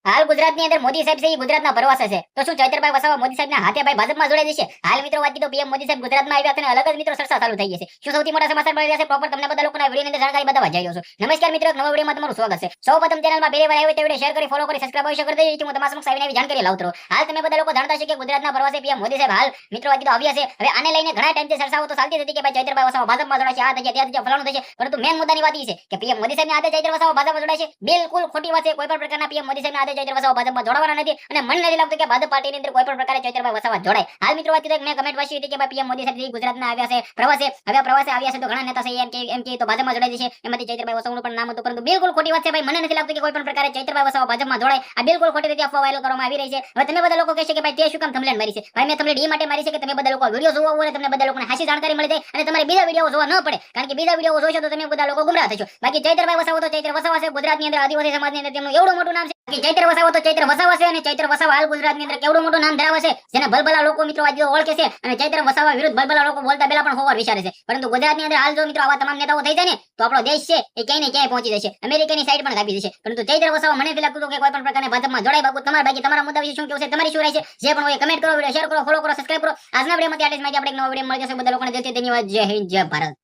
હાલ ગુજરાતની અંદર મોદી સાહેબ છે એ ગુજરાતના ભરવાસા છે. તો શું ચૈતરભાઈ વસાવા મોદી સાહેબના હાથે ભાઈ ભાજપમાં જોડાઈ જશે? હાલ મિત્રો વાત કીધું પીએમ મોદી સાહેબ ગુજરાતમાં આવ્યા અને અલગ જ મિત્રો ચર્ચા ચાલુ થઈ ગઈ છે. શું સૌથી મોટા સમાચાર મળી રહ્યા છે પ્રોપર તમને બધા લોકોના વિડીયોની અંદર જાણકારી બતાવવા જઈ રહ્યો છું. નમસ્કાર મિત્રો, એક નવા વિડીયોમાં તમારું સ્વાગત છે. સૌપ્રથમ ચેનલમાં પહેલી વાર આવ્યો તો વિડીયો શેર કરી ફોલો કરી સબસ્ક્રાઇબ અવશ્ય કરી દેજો. હું તમારા સમક્ષ આવીને આવી જાણકારી લાવતો રહું. હાલ તમે બધા લોકો જાણતા છો કે ગુજરાતના પ્રવાસે પીએમ મોદી સાહેબ હાલ મિત્રો વાત કીધું આવ્યા છે. હવે આને લઈને ઘણા ટાઈમથી ચર્ચાઓ તો ચાલતી હતી કે ભાઈ ચૈતરભાઈ વસાવા ભાજપમાં જોડાશે, આ થશે, ત્યાં થશે, ફલાણું થશે. પરંતુ મેન મુદ્દાની વાત એ છે કે પીએમ મોદી સાહેબના હાથે ચૈતર વસાવા ભાજપમાં જોડાશે. બિલકુલ ખોટી વાત છે. કોઈ પણ પ્રકારના પીએમ મોદી સાહેબના હાથે ચૈતર વસાવા ભાજપમાં જોડાવાના નથી અને મને નથી લાગતું કે ભાજપ પાર્ટીની અંદર કોઈ પણ પ્રકારે ચૈતરભાઈ વસાવા જોડાય. હાલ મિત્રો વાત કીધું મેં કમેન્ટ વાંચી હતી કે ભાઈ પીએમ મોદી સાહેબ ગુજરાતના આવ્યા છે પ્રવાસે. હવે પ્રવાસે આવ્યા છે તો ઘણા નેતા છે એમ કે તો ભાજપમાં જોડાઈ જશે. એમાંથી ચૈતરભાઈ વસાવાનું પણ નામ હતું, પરંતુ બિલકુલ ખોટી વાત છે ભાઈ. મને નથી લાગતું કે કોઈ પણ પ્રકારે ચૈતરભાઈ વસાવા ભાજપમાં જોડાય. આ બિલકુલ ખોટી રીતે અફવા વાયરલ કરવામાં આવી રહી છે. હવે તમે બધા લોકો કહેશે કે ભાઈ તે શું કામ થંબનેલ મારી છે? ભાઈ મેં થંબનેલ એ માટે મારી છે કે તમે બધા લોકો વિડીયો જોવો અને તમને બધા લોકોને હાસી જાણકારી મળી જાય અને તમારે બીજા વિડીયો જોવા ન પડે. કારણ કે બીજા વિડીયો જોશો તો તમે બધા લોકો ગુમરાહ થશો. બાકી ચૈતરભાઈ વસાવા તો ચૈતર વસાવા છે. ગુજરાતની અંદર આદિવાસી સમાજની અંદર તેમનું એવડું મોટું નામ છે કે ચૈતર વસાવા તો ચૈતર વસાવા છે અને ચૈતર વસાવા હાલ ગુજરાતની અંદર કેવડું મોટું નામ ધરાવે છે જેને ભલભલા લોકો મિત્રો આજે ઓળખે છે અને ચૈતર વસાવા વિરુદ્ધ ભલભલા લોકો બોલતા પહેલા પણ હોવાર વિચારે છે. પરંતુ ગુજરાતની અંદર હાલ જો મિત્રો આવા તમામ નેતાઓ થઈ જાય ને તો આપણો દેશ છે એ ક્યાંય ને ક્યાંય પહોંચી જશે. અમેરિકાની સાઈડ પણ કાપી જશે. પરંતુ ચૈતર વસાવા મને નથી લાગતું કે કોઈ પણ પ્રકારના ભાજપમાં જોડાય. બાબુ તમારા બાકી તમારા મુદ્દા વિશે શું કહેવું છે, તમારી શું રાય છે? જે પણ હોય કમેન્ટ કરો, વિડીયો શેર કરો, ફોલો કરો, સબસ્ક્રાઇબ કરો. આજના વિડીયોમાં આટલી જ માહિતી. આપણે એક નવો વિડીયો મળી જશે. બધા લોકોને દિલથી ધન્યવાદ. જય હિન્દ, જય ભારત.